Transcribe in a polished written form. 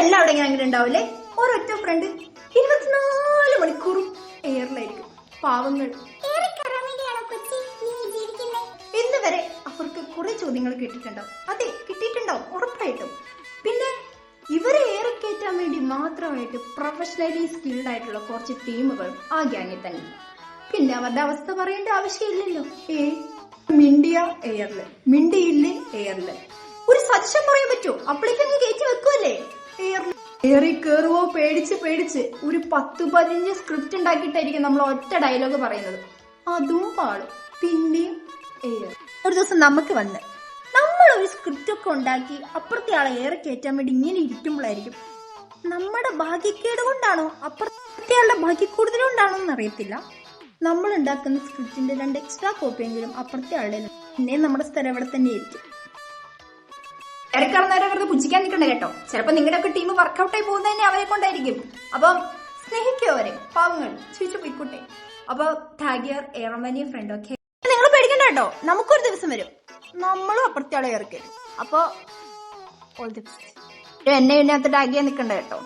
എല്ലാവരും ഇങ്ങനെ അങ്ങനെ ഉണ്ടാവില്ലേ? ഒരൊറ്റ ഫ്രണ്ട് 24 മണിക്കൂറും എയറിലായിരിക്കും. പാവങ്ങൾ. ഇന്ന് വരെ അവർക്ക് കുറെ ചോദ്യങ്ങൾ കിട്ടിയിട്ടുണ്ടാവും. അതെ, കിട്ടിയിട്ടുണ്ടാവും ഉറപ്പായിട്ടും. പിന്നെ ഇവരെ ഏറെ കയറ്റാൻ വേണ്ടി മാത്രമായിട്ട് പ്രൊഫഷണലി സ്കിൽഡ് ആയിട്ടുള്ള കുറച്ച് ടീമുകൾ ആ ഗ്യാങ്ങിൽ തന്നെ. പിന്നെ അവരുടെ അവസ്ഥ പറയേണ്ട ആവശ്യമില്ലല്ലോ. മിണ്ടിയ എയറില്, മിണ്ടിയില്ലേ എയറില്. ഒരു സജഷൻ പറയാൻ പറ്റുമോ? അപ്പോഴേക്കും കയറ്റി വെക്കുമല്ലേ എയറിൽ. ഏറി കയറുവോ പേടിച്ച് ഒരു 10-15 സ്ക്രിപ്റ്റ് ഉണ്ടാക്കിയിട്ടായിരിക്കും നമ്മൾ ഒറ്റ ഡയലോഗ് പറയുന്നത്. അതും പാടും. പിന്നെയും എയർ. ഒരു ദിവസം നമുക്ക് വന്ന് നമ്മളൊരു സ്ക്രിപ്റ്റ് ഒക്കെ ഉണ്ടാക്കി അപ്പുറത്തെ ആളെ ഏറെ കയറ്റാൻ വേണ്ടി ഇങ്ങനെ ഇരിക്കുമ്പോഴായിരിക്കും നമ്മുടെ ഭാഗ്യക്കേട് കൊണ്ടാണോ അപ്പുറത്തെ ആളുടെ ഭാഗ്യക്കൂടുതലുകൊണ്ടാണോ എന്നറിയത്തില്ല, നമ്മൾ ഉണ്ടാക്കുന്ന സ്ക്രിപ്റ്റിന്റെ 2 എക്സ്ട്രാ കോപ്പിയെങ്കിലും അപ്പുറത്തെ ആളുടെ പിന്നെ നമ്മുടെ സ്ഥലം അവിടെ തന്നെ ആയിരിക്കും. ഇറക്കാറുന്നവരെ വെറുതെ പുച്ഛിക്കാൻ നിൽക്കണ്ട കേട്ടോ. ചിലപ്പോ നിങ്ങളുടെ ഒക്കെ ടീം വർക്കൗട്ടായി പോകുന്നത് തന്നെ അവരെ കൊണ്ടായിരിക്കും. അപ്പം സ്നേഹിക്കോ അവരെ, പാവങ്ങൾ ചിരിച്ചു പോയിക്കോട്ടെ. അപ്പൊ ടാഗ് യുവർ എയർമാനിയ ഫ്രണ്ട്. ഓക്കെ, നിങ്ങൾ പേടിക്കണ്ട കേട്ടോ. നമുക്കൊരു ദിവസം വരും നമ്മളും അപ്പുറത്തെ ആളെ ഇറക്കും. അപ്പൊ എന്നെ ഇതിനകത്ത് ടാഗ് ചെയ്യാൻ നിൽക്കണ്ട കേട്ടോ.